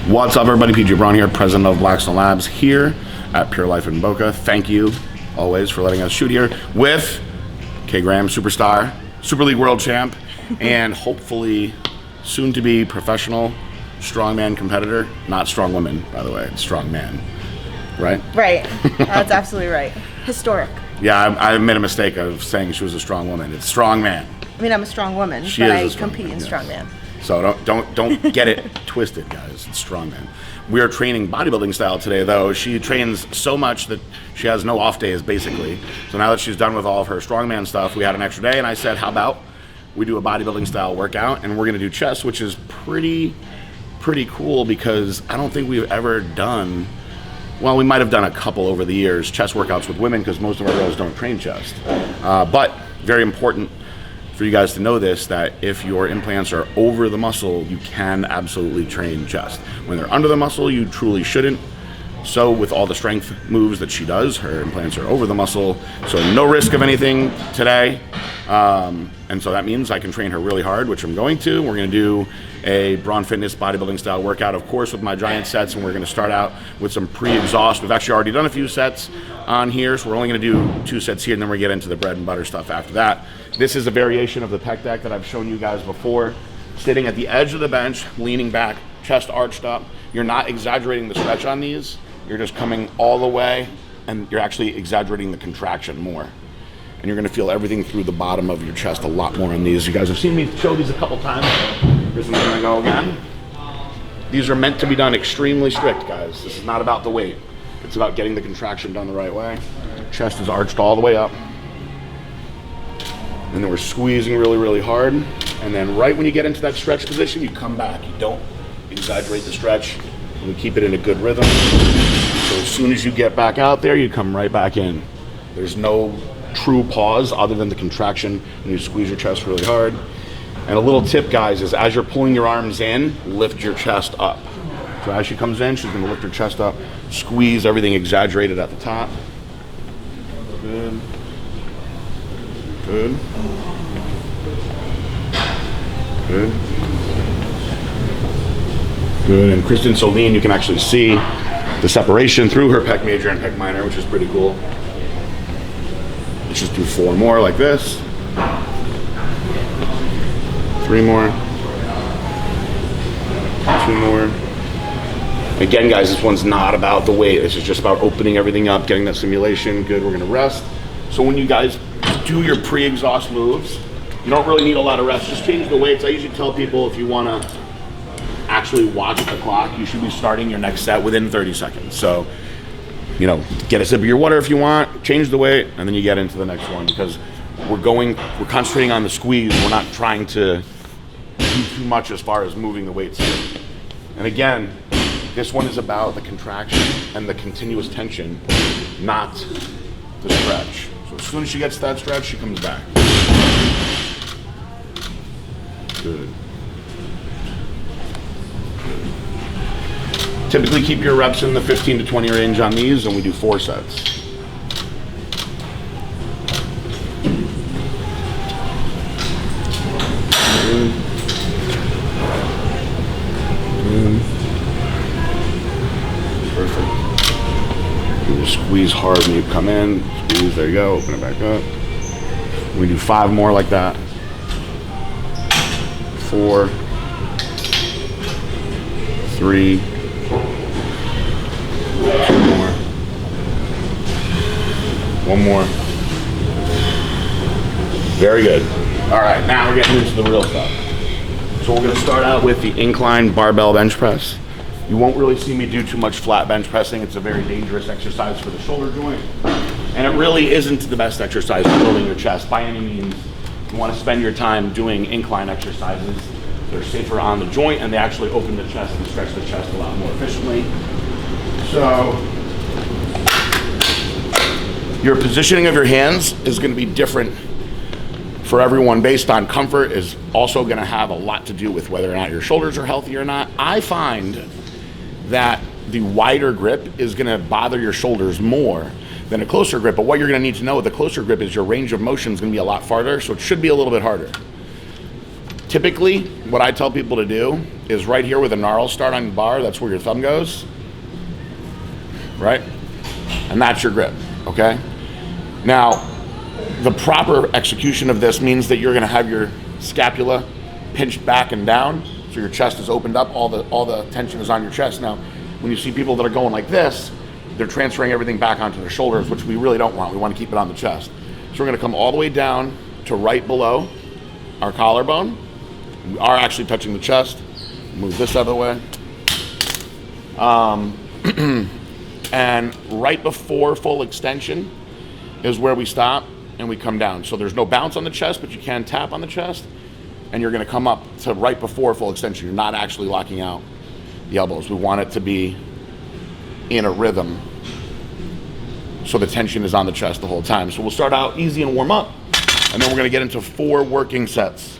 What's up, everybody? PJ Braun here, president of Blackstone Labs here at Pure Life in Boca. Thank you always for letting us shoot here with K. Graham, superstar, Super League world champ, and hopefully soon to be professional strongman competitor. Not strong woman, by the way, it's strongman, right? Right, that's absolutely right. Historic. Yeah, I made a mistake of saying she was a strong woman. It's strongman. I mean, I'm a strong woman, She but is I a compete strong in woman, strongman. So don't get it twisted, guys. It's strongman. We are training bodybuilding style today, though. She trains so much that she has no off days, basically. So now that she's done with all of her strongman stuff, we had an extra day, and I said, how about we do a bodybuilding style workout, and we're gonna do chest, which is pretty cool because I don't think we've ever done, well, we might have done a couple over the years, chest workouts with women because most of our girls don't train chest. But very important for you guys to know this, that if your implants are over the muscle, you can absolutely train chest. When they're under the muscle, you truly shouldn't. So with all the strength moves that she does, her implants are over the muscle, so no risk of anything today. And so that means I can train her really hard, which I'm going to. We're gonna do a Braun Fitness bodybuilding style workout, of course, with my giant sets, and we're gonna start out with some pre-exhaust. We've actually already done a few sets on here, so we're only gonna do 2 sets here, and then we get into the bread and butter stuff after that. This is a variation of the Pec Deck that I've shown you guys before. Sitting at the edge of the bench, leaning back, chest arched up. You're not exaggerating the stretch on these. You're just coming all the way, and you're actually exaggerating the contraction more. And you're gonna feel everything through the bottom of your chest a lot more on these. You guys have seen me show these a couple times. Here's I'm gonna go again. These are meant to be done extremely strict, guys. This is not about the weight. It's about getting the contraction done the right way. Chest is arched all the way up. And then we're squeezing really hard. And then right when you get into that stretch position, you come back. You don't exaggerate the stretch, and we keep it in a good rhythm. So as soon as you get back out there, you come right back in. There's no true pause other than the contraction, and you squeeze your chest really hard. And a little tip, guys, is as you're pulling your arms in, lift your chest up. So as she comes in, she's gonna lift her chest up, squeeze everything exaggerated at the top. Good. Good. Good. Good. And Kristen so lean, you can actually see the separation through her pec major and pec minor, which is pretty cool. Let's just do 4 more like this. 3 more. 2 more. Again, guys, this one's not about the weight. This is just about opening everything up, getting that simulation. Good, we're gonna rest. So when you guys do your pre-exhaust moves, you don't really need a lot of rest. Just change the weights. I usually tell people if you wanna actually watch the clock, you should be starting your next set within 30 seconds. So, you know, get a sip of your water if you want, change the weight, and then you get into the next one because we're concentrating on the squeeze. We're not trying to do too much as far as moving the weights. And again, this one is about the contraction and the continuous tension, not the stretch. So as soon as she gets to that stretch, she comes back. Good. Typically keep your reps in the 15 to 20 range on these, and we do 4 sets. Good. Good. Perfect. You just squeeze hard when you come in. Squeeze, there you go, open it back up. We do 5 more like that. 4, 3, 2 more. 1 more. Very good. All right, now we're getting into the real stuff. So we're gonna start out with the incline barbell bench press. You won't really see me do too much flat bench pressing. It's a very dangerous exercise for the shoulder joint. And it really isn't the best exercise for building your chest by any means. You wanna spend your time doing incline exercises. They're safer on the joint, and they actually open the chest and stretch the chest a lot more efficiently. So your positioning of your hands is going to be different for everyone based on comfort. Is also going to have a lot to do with whether or not your shoulders are healthy or not. I find that the wider grip is going to bother your shoulders more than a closer grip, but what you're going to need to know with the closer grip is your range of motion is going to be a lot farther, so it should be a little bit harder. Typically, what I tell people to do is right here where the gnarls start on the bar, that's where your thumb goes, right? And that's your grip, okay? Now, the proper execution of this means that you're gonna have your scapula pinched back and down, so your chest is opened up, all the tension is on your chest. Now, when you see people that are going like this, they're transferring everything back onto their shoulders, which we really don't want. We want to keep it on the chest. So we're gonna come all the way down to right below our collarbone. We are actually touching the chest. Move this out of the way. And right before full extension is where we stop and we come down. So there's no bounce on the chest, but you can tap on the chest. And you're gonna come up to right before full extension. You're not actually locking out the elbows. We want it to be in a rhythm so the tension is on the chest the whole time. So we'll start out easy and warm up, and then we're gonna get into 4 working sets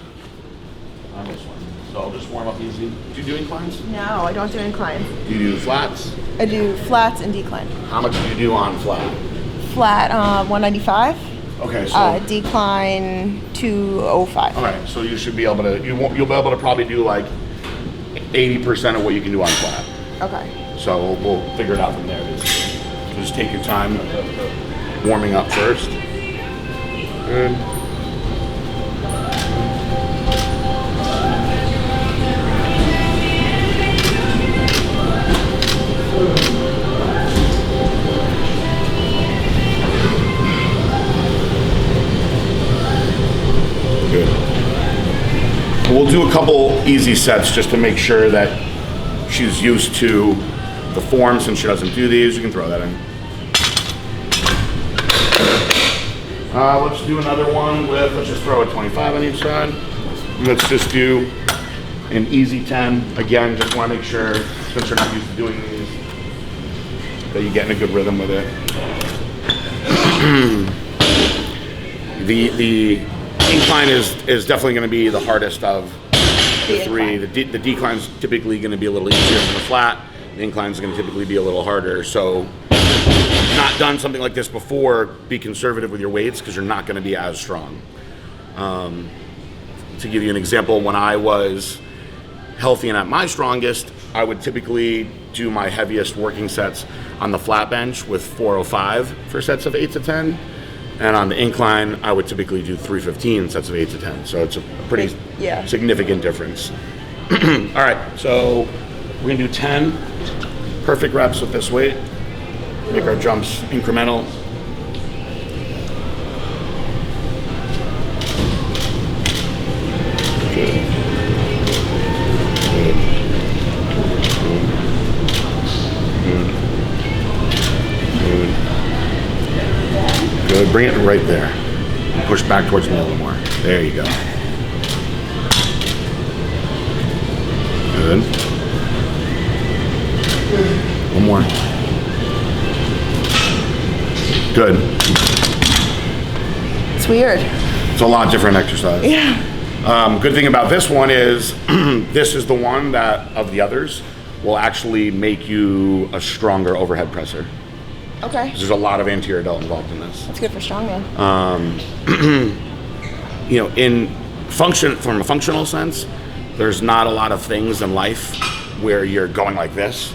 on this one. So I'll just warm up easy. Do you do inclines? No, I don't do inclines. Do you do flats? I do flats and decline. How much do you do on flat? Flat 195. Okay, so Decline 205. okay, so you should be able to you'll be able to probably do like 80% of what you can do on flat. Okay. So we'll figure it out from there. Just take your time warming up first. Good. Good. We'll do a couple easy sets just to make sure that she's used to the form. Since she doesn't do these, you can throw that in. Let's do another one with, let's just throw a 25 on each side. Let's just do an easy 10. Again, just want to make sure, since you're not used to doing these, that you get in a good rhythm with it. The incline is definitely going to be the hardest of the 3. The decline's typically going to be a little easier than the flat. The incline's going to typically be a little harder. So if you've not done something like this before, be conservative with your weights because you're not going to be as strong. To give you an example, when I was healthy and at my strongest, I would typically do my heaviest working sets on the flat bench with 405 for sets of 8 to 10. And on the incline, I would typically do 315 sets of 8 to 10. So it's a pretty significant difference. All right, so we're gonna do 10 perfect reps with this weight. Make our jumps incremental. Good. Good. Bring it right there. Push back towards me a little more. There you go. Good. One more. Good. It's weird. It's a lot different exercise. Yeah. Good thing about this one is this is the one that of the others will actually make you a stronger overhead presser. Okay. There's a lot of anterior delt involved in this. That's good for strongman. You know, in function, from a functional sense, there's not a lot of things in life where you're going like this,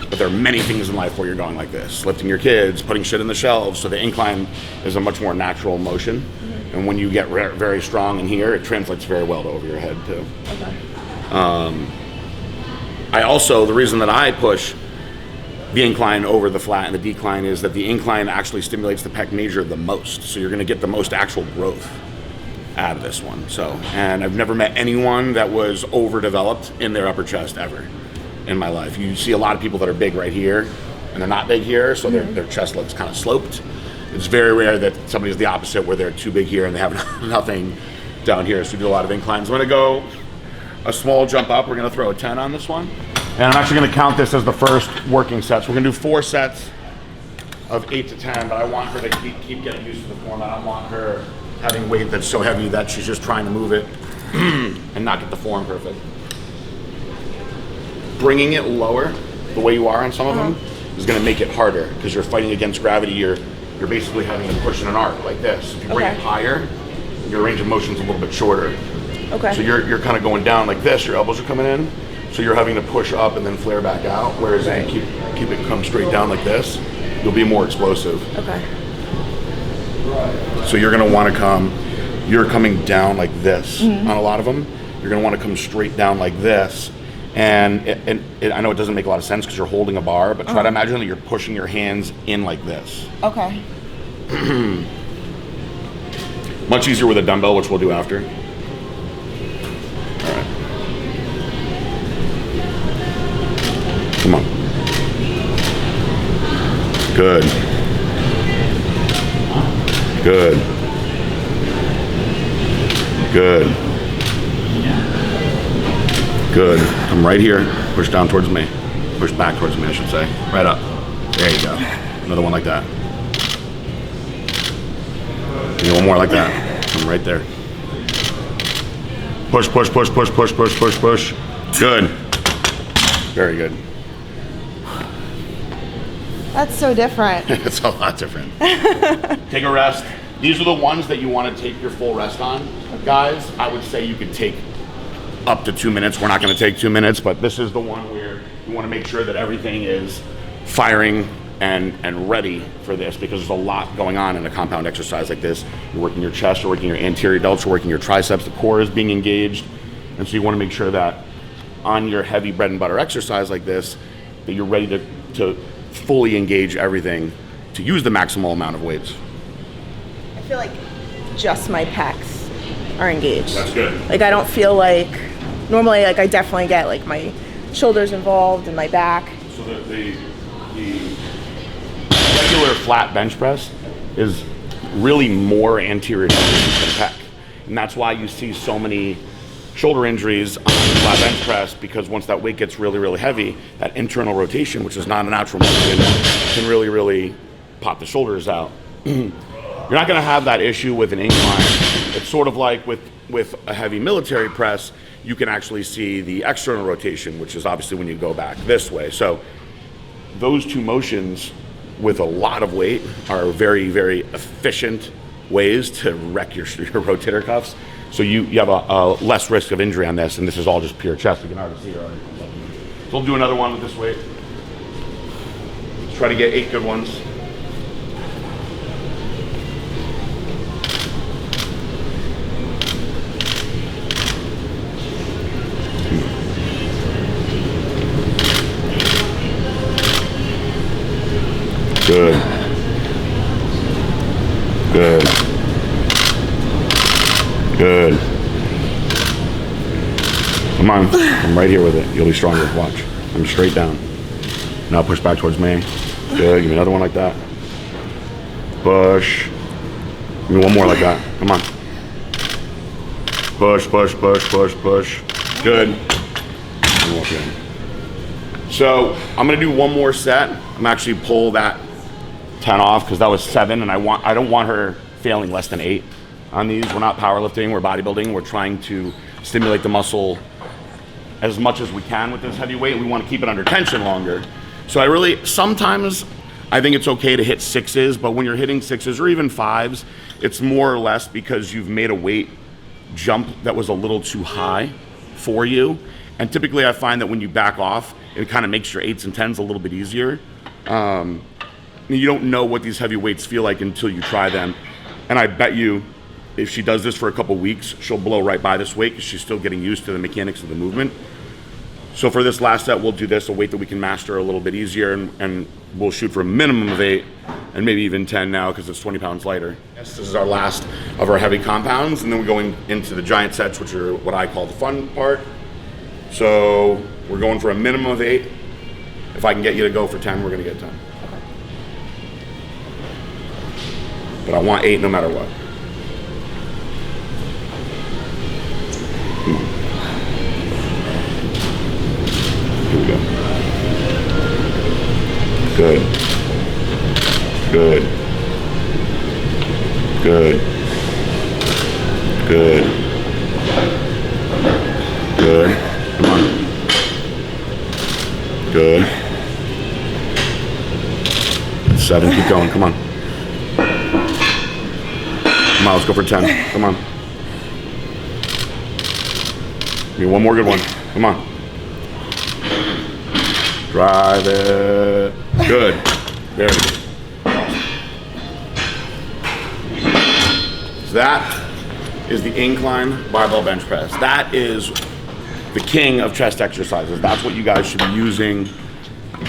but there are many things in life where you're going like this. Lifting your kids, putting shit in the shelves. So the incline is a much more natural motion. Mm-hmm. And when you get very strong in here, it translates very well to over your head too. Okay. I also, the reason that I push the incline over the flat and the decline is that the incline actually stimulates the pec major the most. So you're gonna get the most actual growth out of this one. So, and I've never met anyone that was overdeveloped in their upper chest ever in my life. You see a lot of people that are big right here and they're not big here, so their chest looks kind of sloped. It's very rare that somebody's the opposite where they're too big here and they have nothing down here. So we do a lot of inclines. I'm gonna go a small jump up. We're gonna throw a 10 on this one. And I'm actually gonna count this as the first working set. So we're gonna do 4 sets of 8 to 10, but I want her to keep getting used to the form. I don't want her having weight that's so heavy that she's just trying to move it and not get the form perfect. Bringing it lower, the way you are on some of them, is gonna make it harder because you're fighting against gravity. You're basically having to push in an arc like this. If you bring it higher, your range of motion is a little bit shorter. Okay. So you're kind of going down like this. Your elbows are coming in. So you're having to push up and then flare back out. Whereas if you keep it come straight down like this, you'll be more explosive. Okay. So you're gonna want to come. You're coming down like this on a lot of them. You're gonna want to come straight down like this. And I know it doesn't make a lot of sense because you're holding a bar, but try to imagine that you're pushing your hands in like this. Okay. Much easier with a dumbbell, which we'll do after. All right. Come on. Good. Good. Good. Good. Come right here. Push down towards me. Push back towards me, I should say. Right up. There you go. Another one like that. And one more like that. Come right there. Push, push, push, push, push, push, push, push. Good. Very good. That's so different. It's a lot different. Take a rest. These are the ones that you want to take your full rest on. Guys, I would say you could take up to 2 minutes. We're not going to take 2 minutes, but this is the one where you want to make sure that everything is firing and ready for this, because there's a lot going on in a compound exercise like this. You're working your chest, you're working your anterior delts, you're working your triceps, the core is being engaged. And so you want to make sure that on your heavy bread and butter exercise like this, that you're ready to fully engage everything to use the maximal amount of weights. I feel like just my pecs are engaged. That's good. Like I don't feel like, normally like I definitely get like my shoulders involved and my back. So the regular flat bench press is really more anterior than pec. And that's why you see so many shoulder injuries on flat bench press, because once that weight gets really, really heavy, that internal rotation, which is not a natural motion, can really, really pop the shoulders out. You're not gonna have that issue with an incline. It's sort of like with a heavy military press, you can actually see the external rotation, which is obviously when you go back this way. So those two motions with a lot of weight are very, very efficient ways to wreck your rotator cuffs. So you have a less risk of injury on this, and this is all just pure chest. You can already see it already. So we'll do another one with this weight. Let's try to get 8 good ones. Good. Good. Good. Come on. I'm right here with it. You'll be stronger. Watch. I'm straight down. Now push back towards me. Good. Give me another one like that. Push. Give me one more like that. Come on. Push, push, push, push, push. Good. And walk in. So I'm gonna do one more set. I'm actually pull that 10 off because that was 7, and I don't want her failing less than 8 on these. We're not powerlifting, we're bodybuilding. We're trying to stimulate the muscle as much as we can with this heavy weight. We want to keep it under tension longer. So sometimes I think it's okay to hit 6s, but when you're hitting 6s or even 5s, it's more or less because you've made a weight jump that was a little too high for you. And typically I find that when you back off, it kind of makes your 8s and 10s a little bit easier. You don't know what these heavy weights feel like until you try them. And I bet you if she does this for a couple weeks, she'll blow right by this weight because she's still getting used to the mechanics of the movement. So for this last set, we'll do this, a weight that we can master a little bit easier, and we'll shoot for a minimum of 8 and maybe even 10 now because it's 20 pounds lighter. This is our last of our heavy compounds, and then we're going into the giant sets, which are what I call the fun part. So we're going for a minimum of 8. If I can get you to go for 10, we're gonna get 10. But I want 8 no matter what. Come on. Here we go. Good. Good. Good. Good. Good. Come on. Good. 7, keep going, come on. Come on, let's go for 10. Come on. me one more good one. Come on. Drive it. Good. Very good. So that is the incline barbell bench press. That is the king of chest exercises. That's what you guys should be using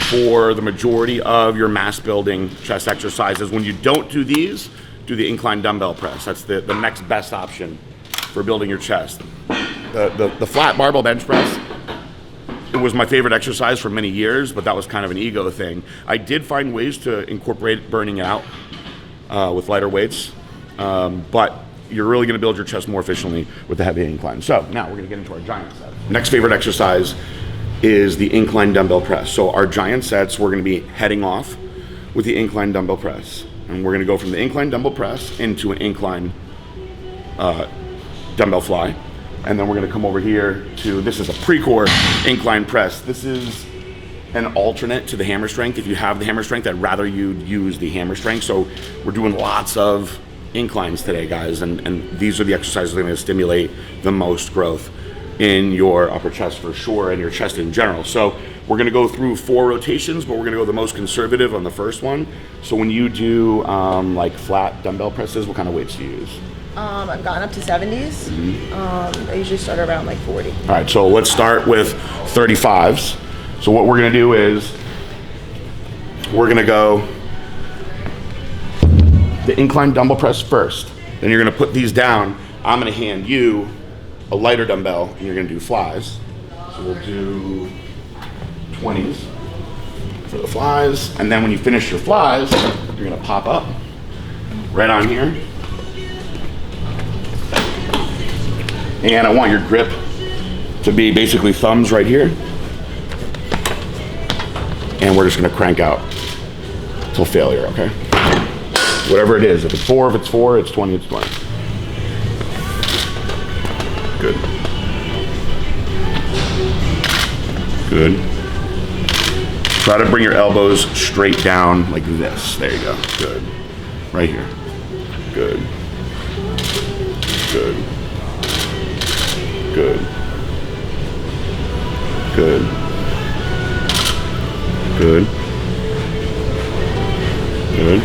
for the majority of your mass building chest exercises. When you don't do these, do the incline dumbbell press. That's the next best option for building your chest. The flat barbell bench press, it was my favorite exercise for many years, but that was kind of an ego thing. I did find ways to incorporate burning it out with lighter weights, but you're really gonna build your chest more efficiently with the heavy incline. So now we're gonna get into our giant set. Next favorite exercise is the incline dumbbell press. So our giant sets, we're gonna be heading off with the incline dumbbell press. And we're gonna go from the incline dumbbell press into an incline dumbbell fly. And then we're gonna come over here to, this is a pre-core incline press. This is an alternate to the hammer strength. If you have the hammer strength, I'd rather you use the hammer strength. So we're doing lots of inclines today, guys. And these are the exercises that are gonna stimulate the most growth in your upper chest for sure, and your chest in general. So we're gonna go through 4 rotations, but we're gonna go the most conservative on the first one. So when you do like flat dumbbell presses, what kind of weights do you use? I've gotten up to 70s. I usually start around like 40. All right, so let's start with 35s. So what we're gonna do is, we're gonna go the incline dumbbell press first. Then you're gonna put these down. I'm gonna hand you a lighter dumbbell, and you're gonna do flies. So we'll do 20s for the flies. And then when you finish your flies, you're gonna pop up right on here. And I want your grip to be basically thumbs right here. And we're just gonna crank out till failure, okay? Whatever it is, if it's 4, it's 4, it's 20, it's 20. Good. Good. Try to bring your elbows straight down like this. There you go. Good. Right here. Good. Good. Good. Good. Good. Good.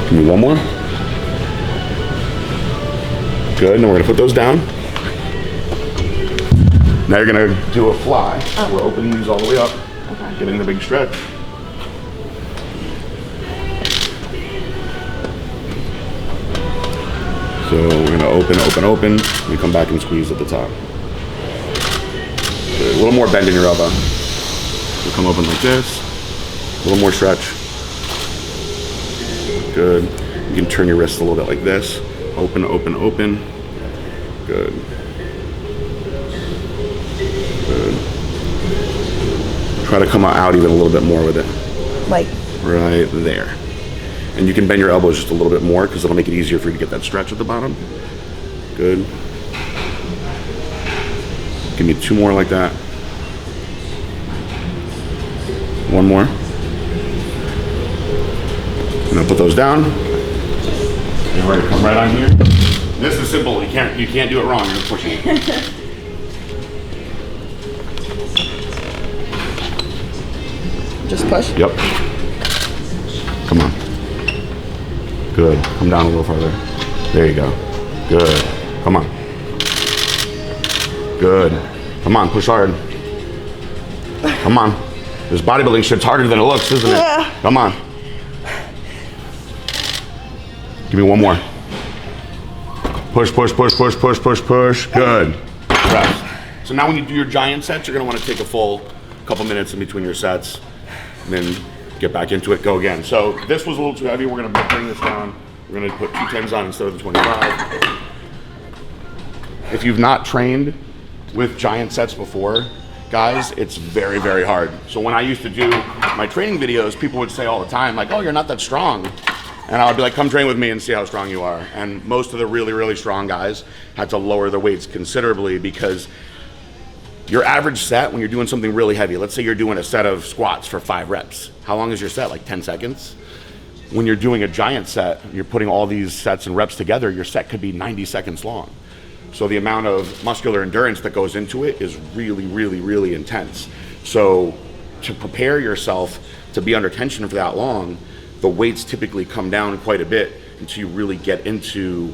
Give me one more. Good, and we're gonna put those down. Now you're gonna do a fly. Oh. We're opening these all the way up, okay. Getting the big stretch. So we're gonna open, open, open. We come back and squeeze at the top. Good. A little more bend in your elbow. We'll come open like this. A little more stretch. Good. You can turn your wrists a little bit like this. Open, open, open. Good. Good. Try to come out even a little bit more with it. Like? Right there. And you can bend your elbows just a little bit more because it'll make it easier for you to get that stretch at the bottom. Good. Give me 2 more like that. 1 more. I'm gonna put those down. You're ready to come right on here. This is simple. You can't do it wrong. You're just pushing it. Just push? Yep. Come on. Good. Come down a little farther. There you go. Good. Come on. Good. Come on. Push hard. Come on. This bodybuilding shit's harder than it looks, isn't it? Yeah. Come on. Give me 1 more. Push, push, push, push, push, push, push. Good. Rest. So now when you do your giant sets, you're gonna wanna take a full couple minutes in between your sets, and then get back into it, go again. So this was a little too heavy. We're gonna bring this down. We're gonna put 2 10s on instead of the 25. If you've not trained with giant sets before, guys, it's very, very hard. So when I used to do my training videos, people would say all the time, like, oh, you're not that strong. And I would be like, come train with me and see how strong you are. And most of the really, really strong guys had to lower their weights considerably because your average set, when you're doing something really heavy, let's say you're doing a set of squats for 5 reps. How long is your set? Like 10 seconds? When you're doing a giant set, you're putting all these sets and reps together, your set could be 90 seconds long. So the amount of muscular endurance that goes into it is really, really, really intense. So to prepare yourself to be under tension for that long, the weights typically come down quite a bit until you really get into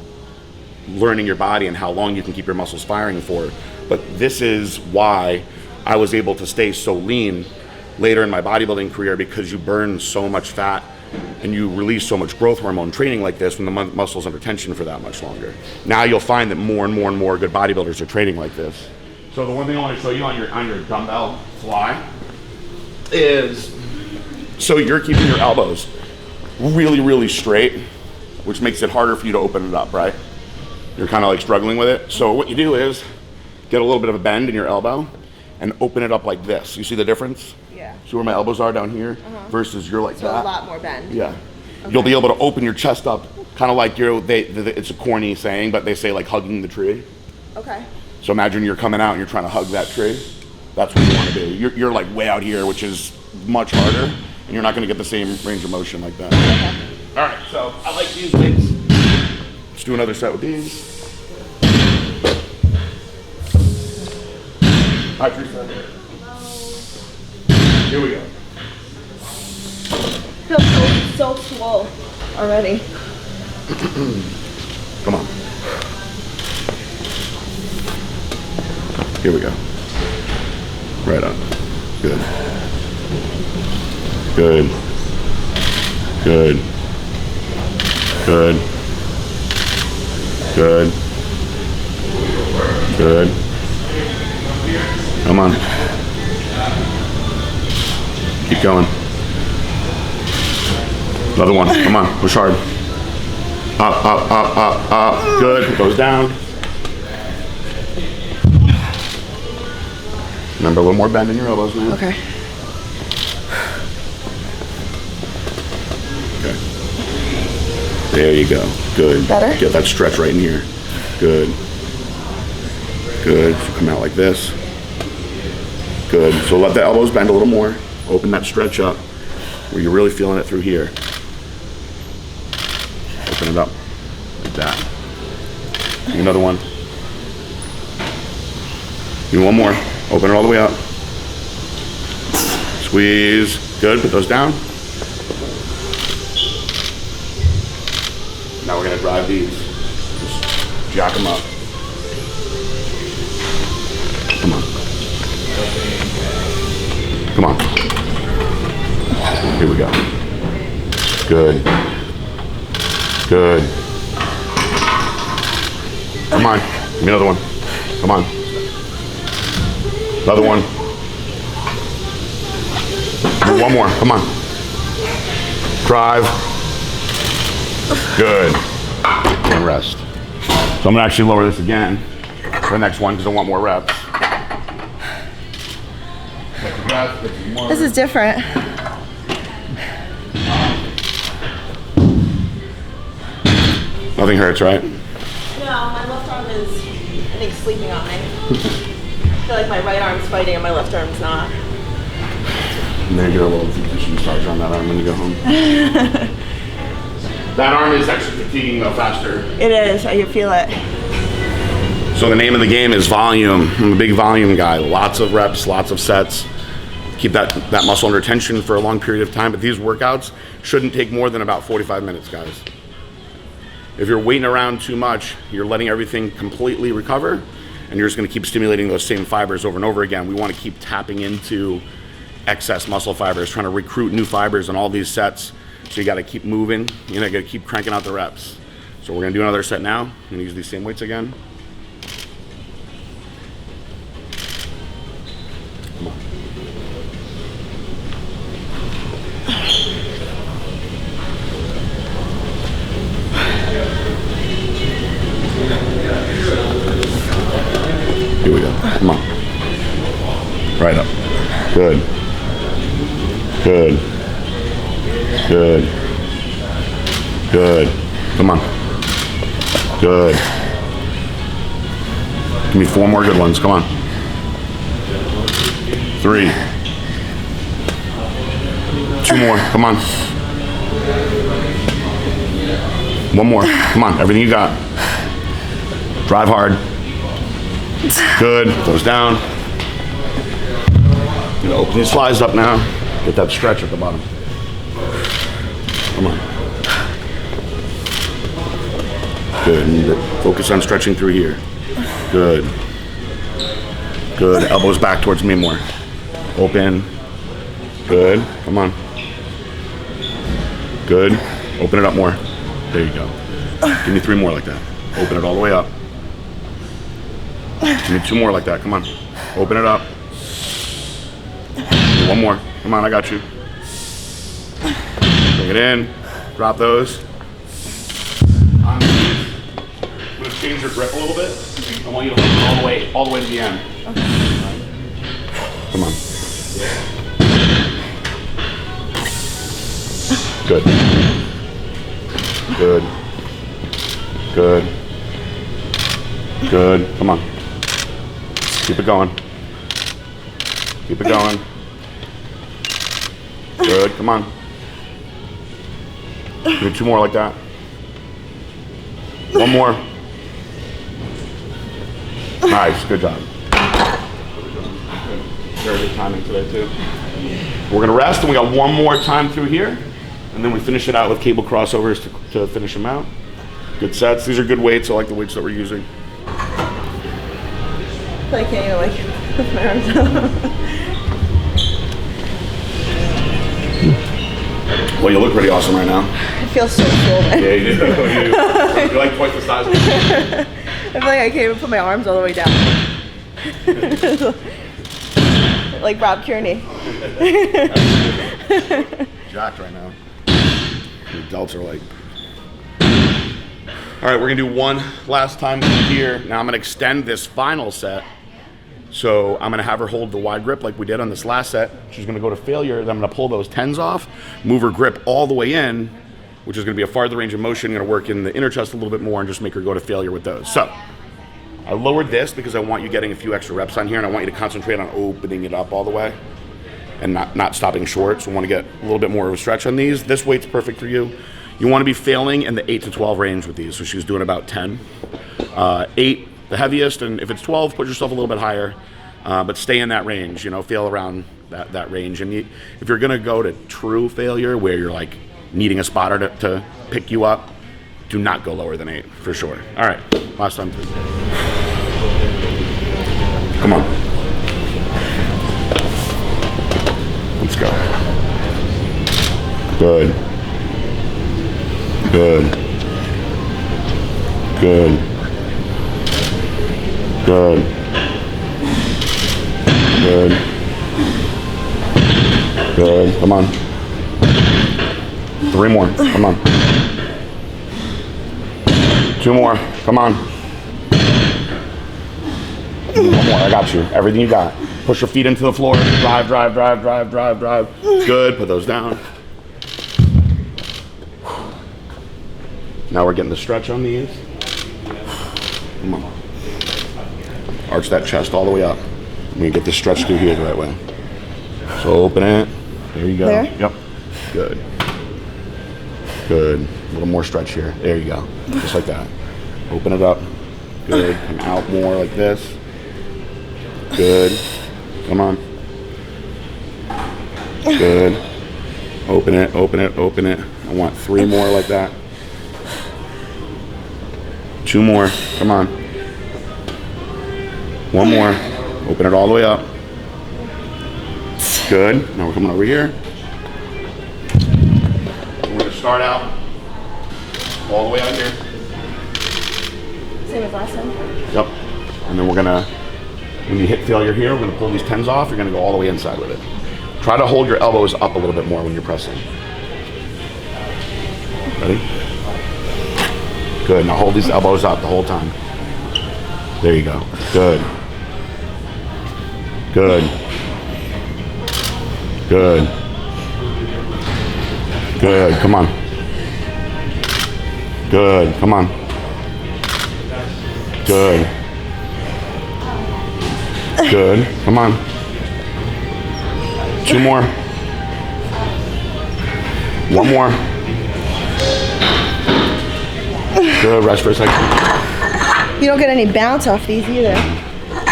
learning your body and how long you can keep your muscles firing for. But this is why I was able to stay so lean later in my bodybuilding career, because you burn so much fat and you release so much growth hormone training like this when the muscle's under tension for that much longer. Now you'll find that more and more and more good bodybuilders are training like this. So the one thing I want to show you on your dumbbell fly is, so you're keeping your elbows really, really straight, which makes it harder for you to open it up, right? You're kind of like struggling with it. So what you do is get a little bit of a bend in your elbow and open it up like this. You see the difference? Yeah. See where my elbows are down here versus you're like so that? A lot more bend. Yeah. Okay. You'll be able to open your chest up, kind of like it's a corny saying, but they say like hugging the tree. Okay. So imagine you're coming out and you're trying to hug that tree. That's what you want to do. You're like way out here, which is much harder, and you're not going to get the same range of motion like that. Okay. All right, so I like these weights. Let's do another set with these. All right, here we go. I feel so swole already. Come on. Here we go. Right on. Good. Good. Good. Good. Good. Good. Come on. Keep going. Another one. Come on. Push hard. Up, up, up, up, up. Good. It goes down. Remember, a little more bend in your elbows now. Okay. Okay. There you go. Good. Better? Get that stretch right in here. Good. Good. So come out like this. Good. So let the elbows bend a little more. Open that stretch up where you're really feeling it through here. Open it up like that. Do another one. Do one more. Open it all the way up. Squeeze. Good. Put those down. Now we're going to drive these. Just jack them up. Come on. Come on. Here we go. Good. Good. Come on. Give me another one. Come on. Another one. One more. Come on. Drive. Good. And rest. So I'm going to actually lower this again for the next one because I want more reps. This is different. Nothing hurts, right? No, my left arm is, I think, sleeping on me. I feel like my right arm's fighting and my left arm's not. Maybe get a little conditioning massage on that arm when you go home. That arm is actually fatiguing though faster. It is, I can feel it. So the name of the game is volume. I'm a big volume guy. Lots of reps, lots of sets. Keep that muscle under tension for a long period of time. But these workouts shouldn't take more than about 45 minutes, guys. If you're waiting around too much, you're letting everything completely recover, and you're just going to keep stimulating those same fibers over and over again. We want to keep tapping into excess muscle fibers, trying to recruit new fibers in all these sets. So you got to keep moving. You got to keep cranking out the reps. So we're going to do another set now. I'm going to use these same weights again. Come on. Here we go. Come on. Right up. Good. Good. Good. Good. Come on. Good. Give me 4 more good ones. Come on. 3. 2 more. Come on. 1 more. Come on. Everything you got. Drive hard. Good. Those down. I'm gonna open these flies up now. Get that stretch at the bottom. Come on. Good. Focus on stretching through here. Good. Good. Elbows back towards me more. Open. Good. Come on. Good. Open it up more. There you go. Give me 3 more like that. Open it all the way up. Give me 2 more like that. Come on. Open it up. 1 more. Come on, I got you. Bring it in. Drop those. I'm going to change your grip a little bit. I want you to hold it all the way to the end. Okay. Come on. Good. Good. Good. Good. Come on. Keep it going. Keep it going. Good. Come on. Give me 2 more like that. 1 more. Nice. Good job. Very good timing today too. We're gonna rest, and we got 1 more time through here, and then we finish it out with cable crossovers to finish them out. Good sets. These are good weights. I like the weights that we're using. I can't even put my arms out. Well, you look pretty awesome right now. I feel so cool. Yeah, you do. You're like twice the size of me. I feel like I can't even put my arms all the way down. Like Rob Kearney. Jacked right now. The adults are like. All right, we're gonna do 1 last time here. Now I'm gonna extend this final set. So I'm gonna have her hold the wide grip like we did on this last set. She's gonna go to failure, then I'm gonna pull those 10s off, move her grip all the way in, which is gonna be a farther range of motion, gonna work in the inner chest a little bit more and just make her go to failure with those. So, I lowered this because I want you getting a few extra reps on here, and I want you to concentrate on opening it up all the way and not stopping short. So I wanna get a little bit more of a stretch on these. This weight's perfect for you. You wanna be failing in the 8 to 12 range with these. So she's doing about 10. 8, the heaviest, and if it's 12, put yourself a little bit higher, but stay in that range, feel around that range. And if you're gonna go to true failure, where you're like needing a spotter to pick you up, do not go lower than 8, for sure. All right, last time, please. Come on. Let's go. Good. Good. Good. Good. Good. Good. Come on. 3 more. Come on. 2 more. Come on. 1 more. I got you. Everything you got. Push your feet into the floor. Drive, drive, drive, drive, drive, drive. Good. Put those down. Now we're getting the stretch on these. Come on. Arch that chest all the way up. We get the stretch through here the right way. So open it. There you go. There? Yep. Good. Good. A little more stretch here. There you go. Just like that. Open it up. Good. Come out more like this. Good. Come on. Good. Open it, open it, open it. I want 3 more like that. 2 more. Come on. 1 more. Open it all the way up. Good. Now we're coming over here. We're going to start out all the way out here. Same as last time? Yep. And then we're going to, when you hit failure here, we're going to pull these 10s off. You're going to go all the way inside with it. Try to hold your elbows up a little bit more when you're pressing. Ready? Good. Now hold these elbows up the whole time. There you go. Good. Good. Good. Good. Come on. Good. Come on. Good. Good. Come on. 2 more. 1 more. Good. Rest for a second. You don't get any bounce off these either.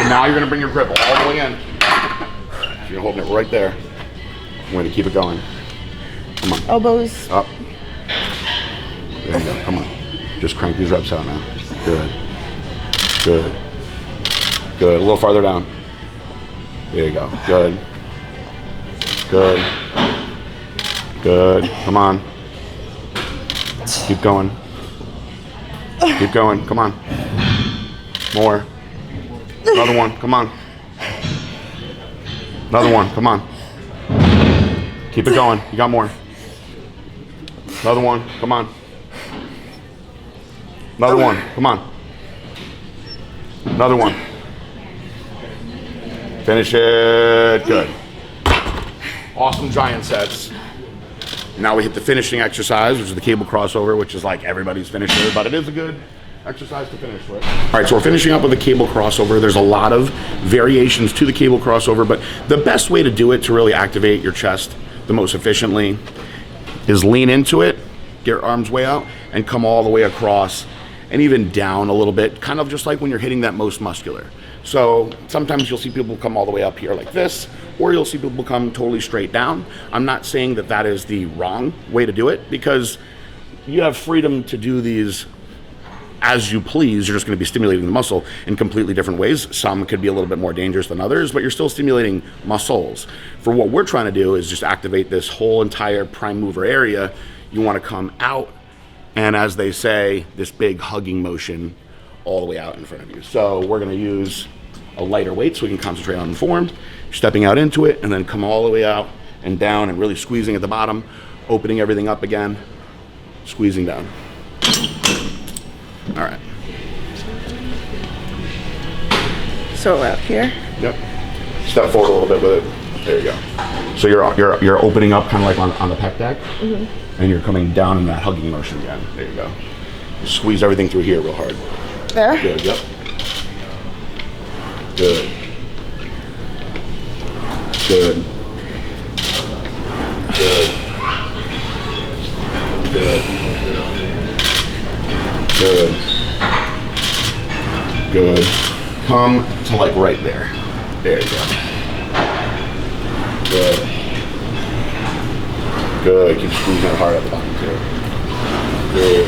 So now you're gonna bring your grip all the way in. So you're holding it right there. I'm gonna keep it going. Come on. Elbows. Up. There you go, come on. Just crank these reps out now. Good. Good. Good, a little farther down. There you go, good. Good. Good, come on. Keep going. Keep going, come on. More. Another one, come on. Another one, come on. Keep it going, you got more. Another one, come on. Another one, come on. Another one. Finish it, good. Awesome giant sets. Now we hit the finishing exercise, which is the cable crossover, which is like everybody's finisher, but it is a good exercise to finish with. All right, so we're finishing up with the cable crossover. There's a lot of variations to the cable crossover, but the best way to do it to really activate your chest the most efficiently is lean into it, get your arms way out, and come all the way across and even down a little bit, kind of just like when you're hitting that most muscular. So sometimes you'll see people come all the way up here like this, or you'll see people come totally straight down. I'm not saying that that is the wrong way to do it, because you have freedom to do these as you please. You're just going to be stimulating the muscle in completely different ways. Some could be a little bit more dangerous than others, but you're still stimulating muscles. For what we're trying to do is just activate this whole entire prime mover area. You want to come out, and as they say, this big hugging motion all the way out in front of you. So we're going to use a lighter weight so we can concentrate on the form, stepping out into it, and then come all the way out and down and really squeezing at the bottom, opening everything up again, squeezing down. All right. So we're up here. Yep. Step forward a little bit with it. There you go. So you're opening up kind of like on the pec deck, and you're coming down in that hugging motion again. There you go. Squeeze everything through here real hard. There? Good, yep. Good. Good. Good. Good. Good. Good. Come to like right there. There you go. Good. Good. Keep squeezing that hard at the bottom too. Good.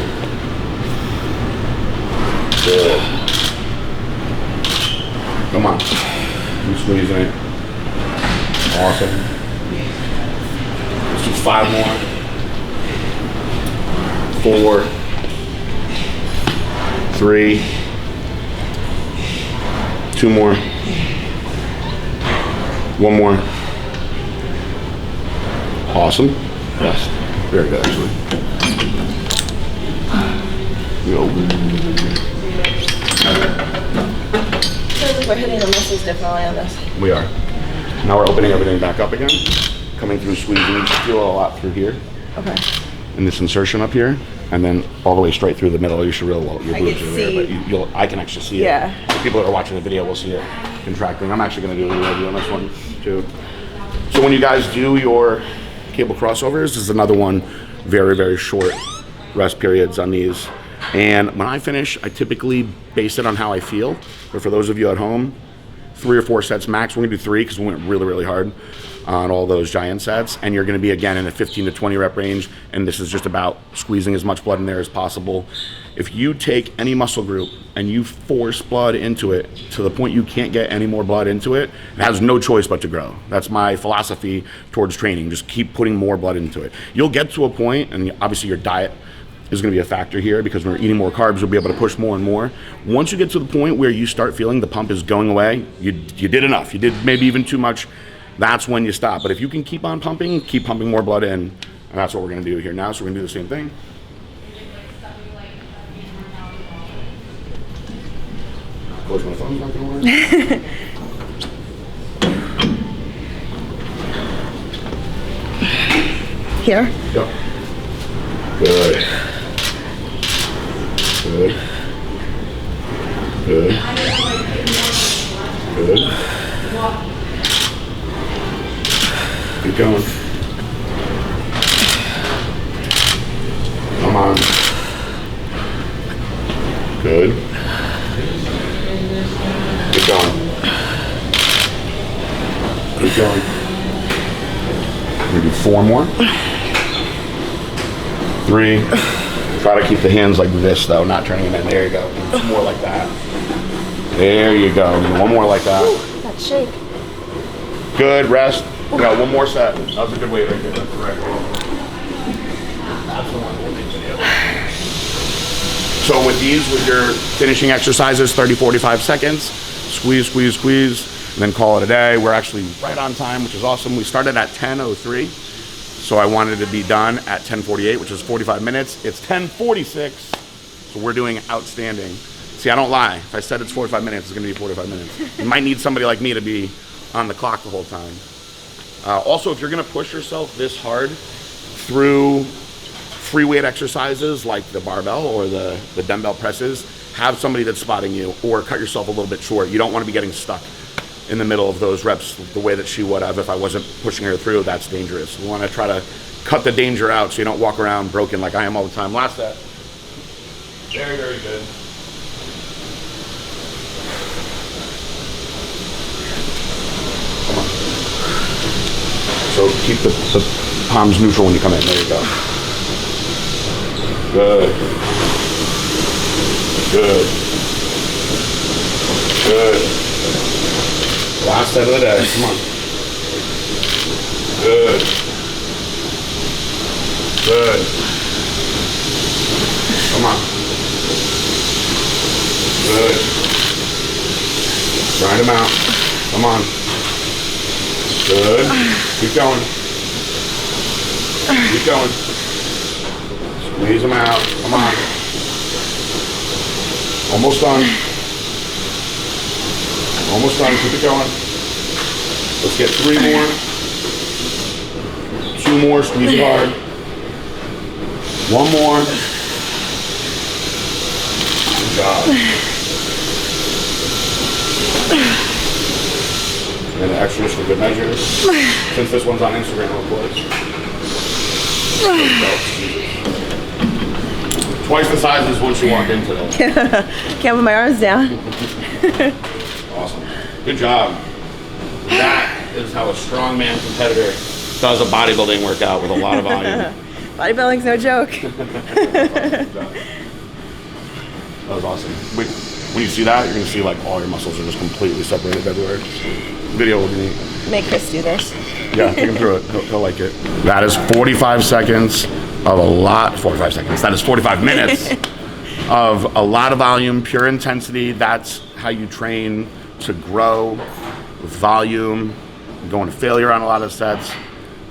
Good. Come on. Keep squeezing it. Awesome. Let's do 5 more. 4. 3. 2 more. 1 more. Awesome. Yes. Very good, actually. Feels like we're hitting the muscles differently on this. We are. Now we're opening everything back up again. Coming through, squeezing. You should feel a lot through here. Okay. And this insertion up here, and then all the way straight through the middle. You should really, well, your glutes are there, but I can actually see it. The people that are watching the video will see it contracting. I'm actually going to do a review on this one too. So when you guys do your cable crossovers, this is another one, very, very short rest periods on these. And when I finish, I typically base it on how I feel. But for those of you at home, 3 or 4 sets max. We're gonna do 3 because we went really, really hard on all those giant sets. And you're gonna be, again, in a 15 to 20 rep range. And this is just about squeezing as much blood in there as possible. If you take any muscle group and you force blood into it to the point you can't get any more blood into it, it has no choice but to grow. That's my philosophy towards training. Just keep putting more blood into it. You'll get to a point, and obviously your diet is going to be a factor here, because when we're eating more carbs, you'll be able to push more and more. Once you get to the point where you start feeling the pump is going away, you did enough. You did maybe even too much. That's when you stop. But if you can keep on pumping, keep pumping more blood in, and that's what we're going to do here now. So we're going to do the same thing. Of course, my phone's not going to work. Here? Yep. Good. Good. Good. Good. Keep going. Come on. Good. Keep going. Keep going. We're gonna do 4 more. 3. Try to keep the hands like this though, not turning them in. There you go. Some more like that. There you go. 1 more like that. Ooh, that shake. Good. Rest. No, 1 more set. That was a good weight right there. That's correct. That's the one we'll continue. So with these, with your finishing exercises, 30, 45 seconds, squeeze, squeeze, squeeze, and then call it a day. We're actually right on time, which is awesome. We started at 10:03, so I wanted to be done at 10:48, which is 45 minutes. It's 10:46, so we're doing outstanding. See, I don't lie. If I said it's 45 minutes, it's gonna be 45 minutes. You might need somebody like me to be on the clock the whole time. Also, if you're gonna push yourself this hard through free weight exercises like the barbell or the dumbbell presses, have somebody that's spotting you, or cut yourself a little bit short. You don't want to be getting stuck in the middle of those reps the way that she would have if I wasn't pushing her through. That's dangerous. You want to try to cut the danger out so you don't walk around broken like I am all the time. Last set. Very, very good. Come on. So keep the palms neutral when you come in. There you go. Good. Good. Good. Last set of the day. Come on. Good. Good. Come on. Good. Grind them out. Come on. Good. Keep going. Keep going. Squeeze them out. Come on. Almost done. Almost done. Keep it going. Let's get 3 more. 2 more. Squeeze it hard. 1 more. Good job. And the extras for good measure. Since this one's on Instagram, of course. Twice the size as once you walk into it. Can't put my arms down. Awesome. Good job. That is how a strongman competitor does a bodybuilding workout with a lot of volume. Bodybuilding's no joke. That was awesome. When you see that, you're going to see like all your muscles are just completely separated everywhere. Video will be neat. Make Chris do this. Yeah, take him through it. He'll like it. That is 45 seconds of a lot. 45 seconds. That is 45 minutes of a lot of volume, pure intensity. That's how you train to grow with volume, going to failure on a lot of sets.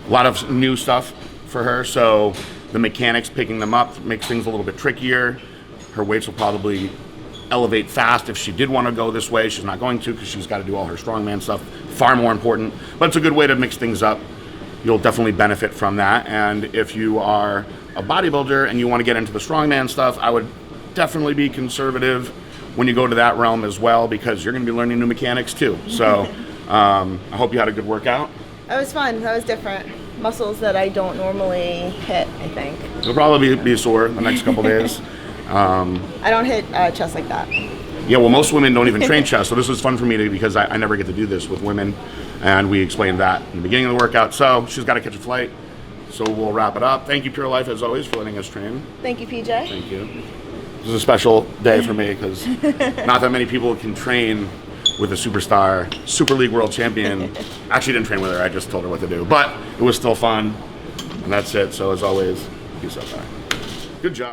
A lot of new stuff for her. So the mechanics, picking them up, makes things a little bit trickier. Her weights will probably elevate fast if she did want to go this way. She's not going to because she's got to do all her strongman stuff. Far more important, but it's a good way to mix things up. You'll definitely benefit from that. And if you are a bodybuilder and you want to get into the strongman stuff, I would definitely be conservative when you go to that realm as well, because you're going to be learning new mechanics too. So I hope you had a good workout. That was fun. That was different. Muscles that I don't normally hit, I think. You'll probably be sore the next couple days. I don't hit chest like that. Yeah, well, most women don't even train chest, so this was fun for me because I never get to do this with women, and we explained that in the beginning of the workout. So she's got to catch a flight, so we'll wrap it up. Thank you, Pure Life, as always, for letting us train. Thank you, PJ. Thank you. This is a special day for me because not that many people can train with a superstar, Super League world champion. Actually didn't train with her, I just told her what to do, but it was still fun, and that's it. So as always, peace out, bye. Good job.